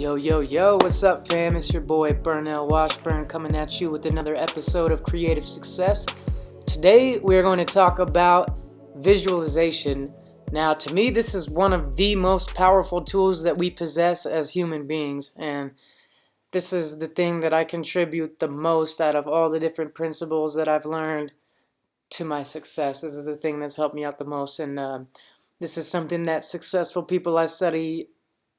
Yo, yo, yo, what's up, fam? It's your boy Burnell Washburn coming at you with another episode of Creative Success. Today, we're going to talk about visualization. Now, to me, this is one of the most powerful tools that we possess as human beings, and this is the thing that I contribute the most out of all the different principles that I've learned to my success. This is the thing that's helped me out the most, and this is something that successful people I study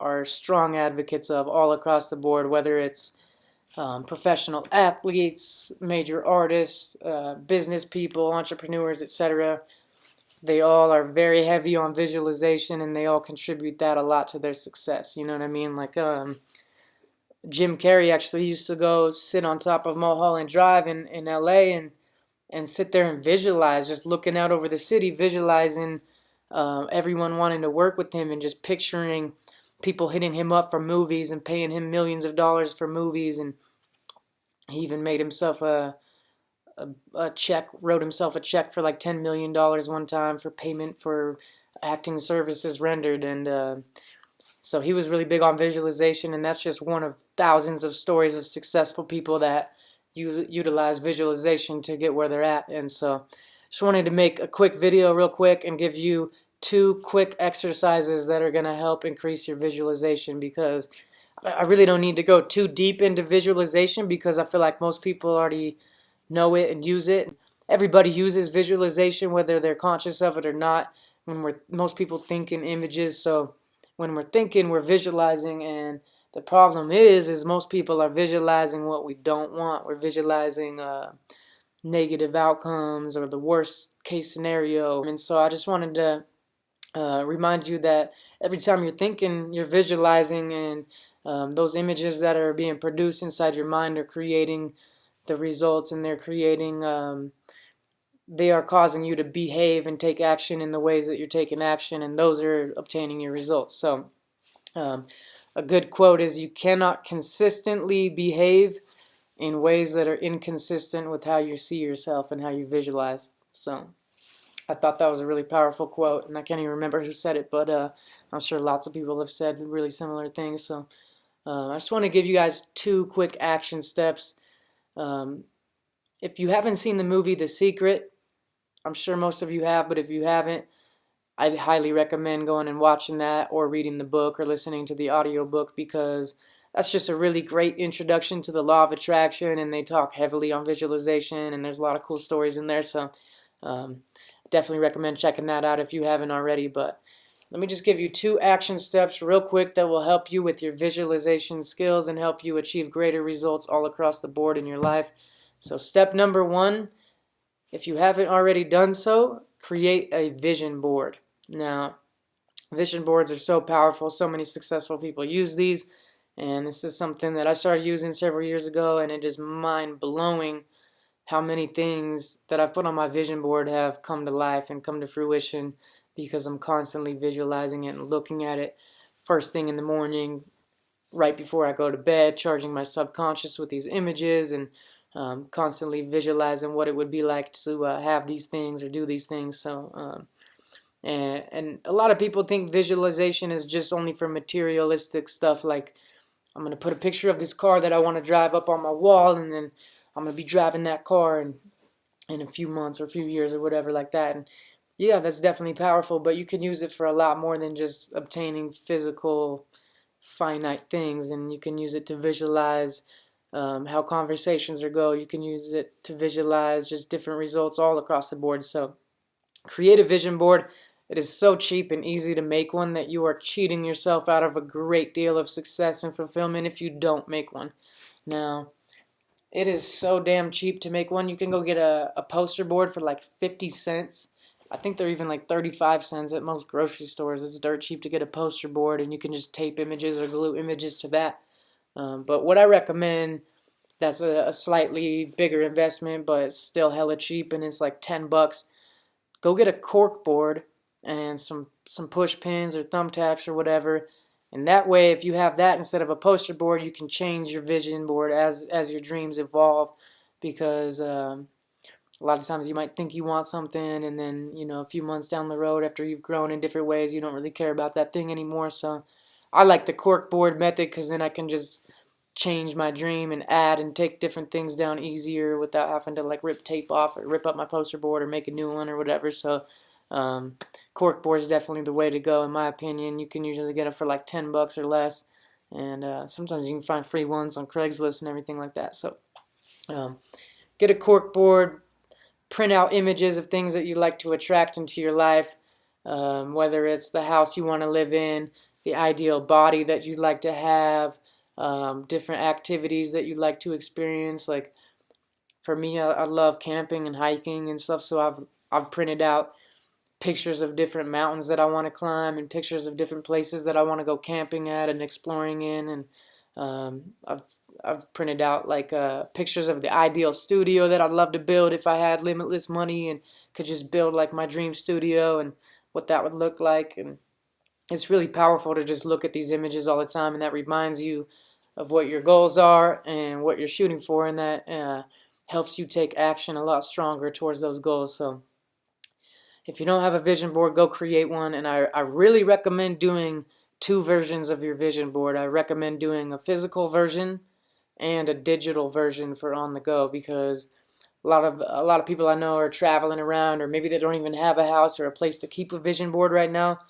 are strong advocates of all across the board, whether it's professional athletes, major artists, business people, entrepreneurs, etc. They all are very heavy on visualization, and they all contribute that a lot to their success. You know what I mean? Like Jim Carrey actually used to go sit on top of Mulholland Drive in LA and sit there and visualize, just looking out over the city, visualizing everyone wanting to work with him and just picturing people hitting him up for movies and paying him millions of dollars for movies. And he even made himself a check, wrote himself a check for like $10 million one time for payment for acting services rendered. And so he was really big on visualization, and that's just one of thousands of stories of successful people that utilize visualization to get where they're at. And so just wanted to make a quick video real quick and give you 2 quick exercises that are going to help increase your visualization, because I really don't need to go too deep into visualization because I feel like most people already know it and use it. Everybody uses visualization whether they're conscious of it or not. Most people think in images, so when we're thinking, we're visualizing, and the problem is most people are visualizing what we don't want. We're visualizing negative outcomes or the worst case scenario. And so I just wanted to remind you that every time you're thinking, you're visualizing, and those images that are being produced inside your mind are creating the results, and they are causing you to behave and take action in the ways that you're taking action, and those are obtaining your results. So a good quote is, you cannot consistently behave in ways that are inconsistent with how you see yourself and how you visualize. So I thought that was a really powerful quote, and I can't even remember who said it, but I'm sure lots of people have said really similar things. So I just want to give you guys 2 quick action steps. If you haven't seen the movie The Secret, I'm sure most of you have, but if you haven't, I'd highly recommend going and watching that, or reading the book, or listening to the audiobook, because that's just a really great introduction to the law of attraction, and they talk heavily on visualization, and there's a lot of cool stories in there. So definitely recommend checking that out if you haven't already. But let me just give you 2 action steps real quick that will help you with your visualization skills and help you achieve greater results all across the board in your life. So step number 1, if you haven't already done so, create a vision board. Now, vision boards are so powerful. So many successful people use these, and this is something that I started using several years ago, and it is mind-blowing how many things that I've put on my vision board have come to life and come to fruition, because I'm constantly visualizing it and looking at it first thing in the morning, right before I go to bed, charging my subconscious with these images, and constantly visualizing what it would be like to have these things or do these things. So and a lot of people think visualization is just only for materialistic stuff, like I'm going to put a picture of this car that I want to drive up on my wall, and then I'm going to be driving that car in a few months or a few years or whatever like that. And yeah, that's definitely powerful, but you can use it for a lot more than just obtaining physical, finite things. And you can use it to visualize how conversations are go. You can use it to visualize just different results all across the board. So create a vision board. It is so cheap and easy to make one that you are cheating yourself out of a great deal of success and fulfillment if you don't make one. Now, it is so damn cheap to make one. You can go get a poster board for like 50 cents. I think they're even like 35 cents at most grocery stores. It's dirt cheap to get a poster board, and you can just tape images or glue images to that. But what I recommend, that's a slightly bigger investment, but it's still hella cheap, and it's like $10. Go get a cork board and some push pins or thumbtacks or whatever. And that way, if you have that instead of a poster board, you can change your vision board as your dreams evolve. Because a lot of times you might think you want something, and then, a few months down the road, after you've grown in different ways, you don't really care about that thing anymore. So I like the corkboard method because then I can just change my dream and add and take different things down easier without having to like rip tape off or rip up my poster board or make a new one or whatever. So corkboard is definitely the way to go in my opinion. You can usually get it for like $10 or less, and sometimes you can find free ones on Craigslist and everything like that. So get a corkboard, print out images of things that you like to attract into your life, whether it's the house you want to live in, the ideal body that you'd like to have, different activities that you'd like to experience. Like for me, I love camping and hiking and stuff, so I've printed out pictures of different mountains that I want to climb and pictures of different places that I want to go camping at and exploring in. And I've printed out like pictures of the ideal studio that I'd love to build if I had limitless money and could just build like my dream studio and what that would look like. And it's really powerful to just look at these images all the time, and that reminds you of what your goals are and what you're shooting for, and that helps you take action a lot stronger towards those goals. So if you don't have a vision board, go create one. And I really recommend doing two versions of your vision board. I recommend doing a physical version and a digital version for on the go, because a lot of people I know are traveling around, or maybe they don't even have a house or a place to keep a vision board right now.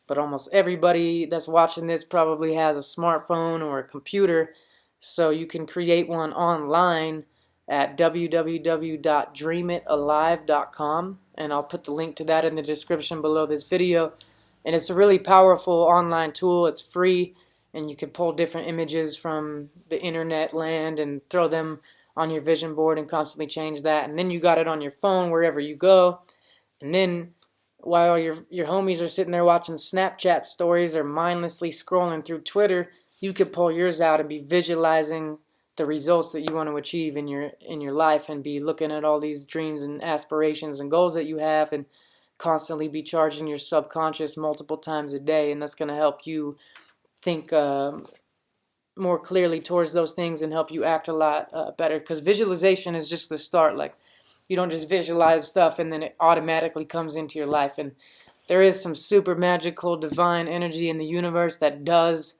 But almost everybody that's watching this probably has a smartphone or a computer, so you can create one online at www.dreamittalive.com, and I'll put the link to that in the description below this video. And it's a really powerful online tool. It's free, and you can pull different images from the internet land and throw them on your vision board and constantly change that. And then you got it on your phone wherever you go. And then while your homies are sitting there watching Snapchat stories or mindlessly scrolling through Twitter, you could pull yours out and be visualizing the results that you want to achieve in your life, and be looking at all these dreams and aspirations and goals that you have, and constantly be charging your subconscious multiple times a day. And that's going to help you think more clearly towards those things and help you act a lot better, because visualization is just the start. Like, you don't just visualize stuff and then it automatically comes into your life. And there is some super magical divine energy in the universe that does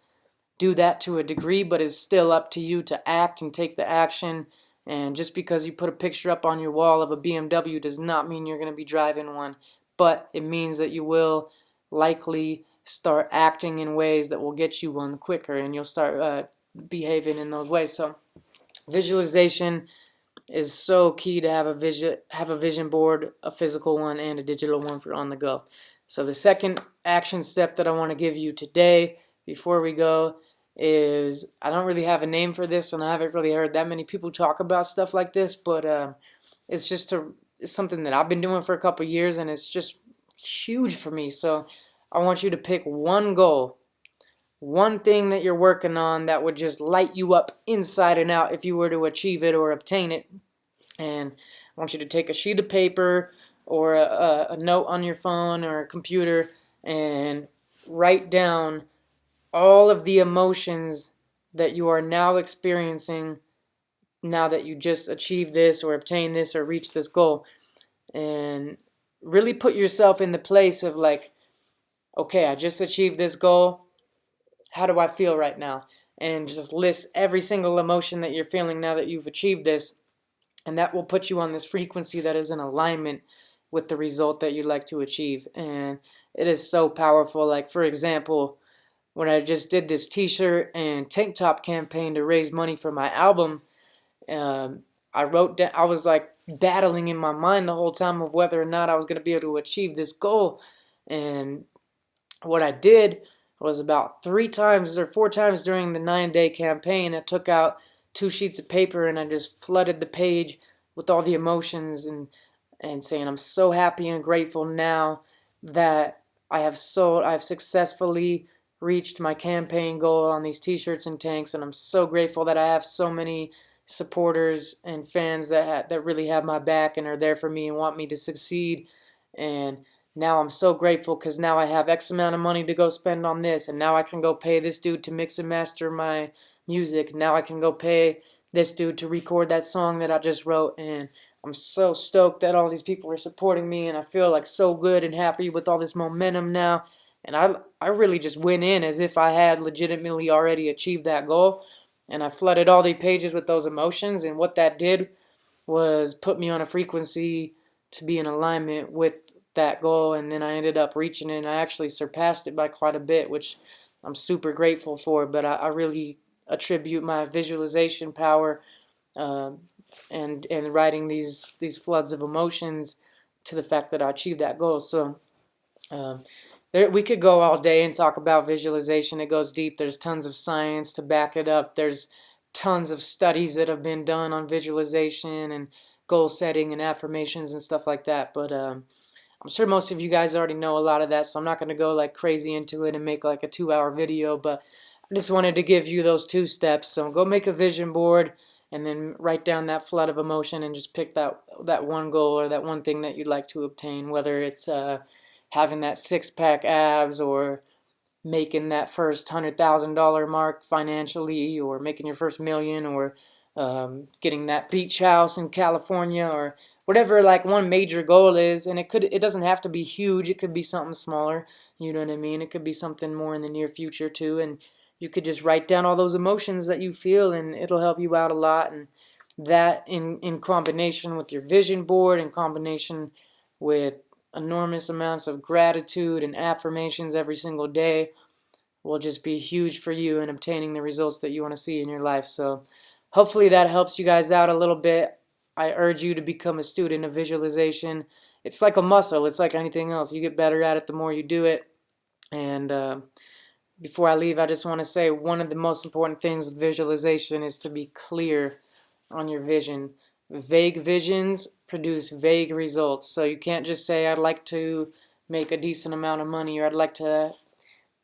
do that to a degree, but it's still up to you to act and take the action. And just because you put a picture up on your wall of a BMW does not mean you're going to be driving one, but it means that you will likely start acting in ways that will get you one quicker, and you'll start behaving in those ways. So visualization is so key to have a vision board, a physical one and a digital one for on the go. So the second action step that I want to give you today before we go is, I don't really have a name for this, and I haven't really heard that many people talk about stuff like this, but it's something that I've been doing for a couple years, and it's just huge for me. So I want you to pick one goal, one thing that you're working on that would just light you up inside and out if you were to achieve it or obtain it. And I want you to take a sheet of paper or a note on your phone or a computer and write down all of the emotions that you are now experiencing now that you just achieved this or obtained this or reached this goal. And really put yourself in the place of like, okay, I just achieved this goal. How do I feel right now? And just list every single emotion that you're feeling now that you've achieved this. And that will put you on this frequency that is in alignment with the result that you'd like to achieve. And it is so powerful. Like, for example, when I just did this t-shirt and tank top campaign to raise money for my album, I wrote down, I was like battling in my mind the whole time of whether or not I was going to be able to achieve this goal. And what I did was about 3 times or 4 times during the 9-day campaign, I took out 2 sheets of paper and I just flooded the page with all the emotions and saying, I'm so happy and grateful now that I've successfully reached my campaign goal on these t-shirts and tanks, and I'm so grateful that I have so many supporters and fans that really have my back and are there for me and want me to succeed. And now I'm so grateful because now I have X amount of money to go spend on this, and now I can go pay this dude to mix and master my music. Now I can go pay this dude to record that song that I just wrote. And I'm so stoked that all these people are supporting me, and I feel like so good and happy with all this momentum now. And I really just went in as if I had legitimately already achieved that goal. And I flooded all the pages with those emotions. And what that did was put me on a frequency to be in alignment with that goal. And then I ended up reaching it, and I actually surpassed it by quite a bit, which I'm super grateful for. But I really attribute my visualization power uh, and writing these floods of emotions to the fact that I achieved that goal. So we could go all day and talk about visualization. It goes deep. There's tons of science to back it up. There's tons of studies that have been done on visualization and goal setting and affirmations and stuff like that. But I'm sure most of you guys already know a lot of that, so I'm not going to go like crazy into it and make like a 2-hour video. But I just wanted to give you those 2 steps. So go make a vision board and then write down that flood of emotion and just pick that one goal or that one thing that you'd like to obtain, whether it's having that 6-pack abs, or making that first $100,000 mark financially, or making your first million, or getting that beach house in California, or whatever like one major goal is. And it doesn't have to be huge. It could be something smaller. You know what I mean? It could be something more in the near future too. And you could just write down all those emotions that you feel, and it'll help you out a lot. And that in combination with your vision board, in combination with enormous amounts of gratitude and affirmations every single day, will just be huge for you in obtaining the results that you want to see in your life. So hopefully that helps you guys out a little bit. I urge you to become a student of visualization. It's like a muscle. It's like anything else. You get better at it the more you do it. And before I leave, I just want to say one of the most important things with visualization is to be clear on your vision. Vague visions produce vague results. So you can't just say, I'd like to make a decent amount of money, or I'd like to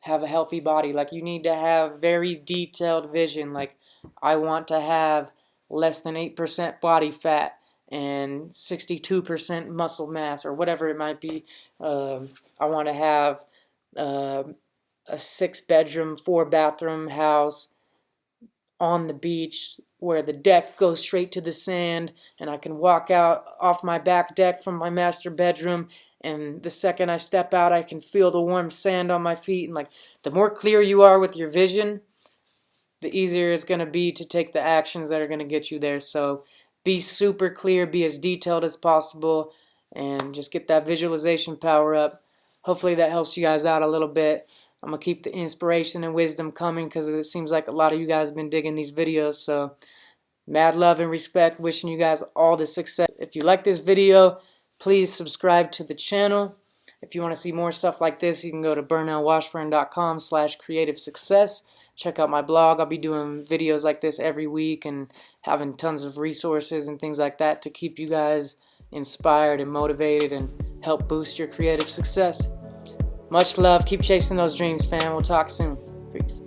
have a healthy body. Like, you need to have very detailed vision. Like, I want to have less than 8% body fat and 62% muscle mass, or whatever it might be. I want to have a 6-bedroom, 4-bathroom house on the beach where the deck goes straight to the sand, and I can walk out off my back deck from my master bedroom, and the second I step out I can feel the warm sand on my feet. And like, the more clear you are with your vision, the easier it's going to be to take the actions that are going to get you there. So be super clear, be as detailed as possible, and just get that visualization power up. Hopefully that helps you guys out a little bit. I'm going to keep the inspiration and wisdom coming, because it seems like a lot of you guys have been digging these videos. So mad love and respect, wishing you guys all the success. If you like this video, please subscribe to the channel. If you want to see more stuff like this, you can go to burnellwashburn.com/creative success. Check out my blog. I'll be doing videos like this every week and having tons of resources and things like that to keep you guys inspired and motivated and help boost your creative success. Much love. Keep chasing those dreams, fam. We'll talk soon. Peace.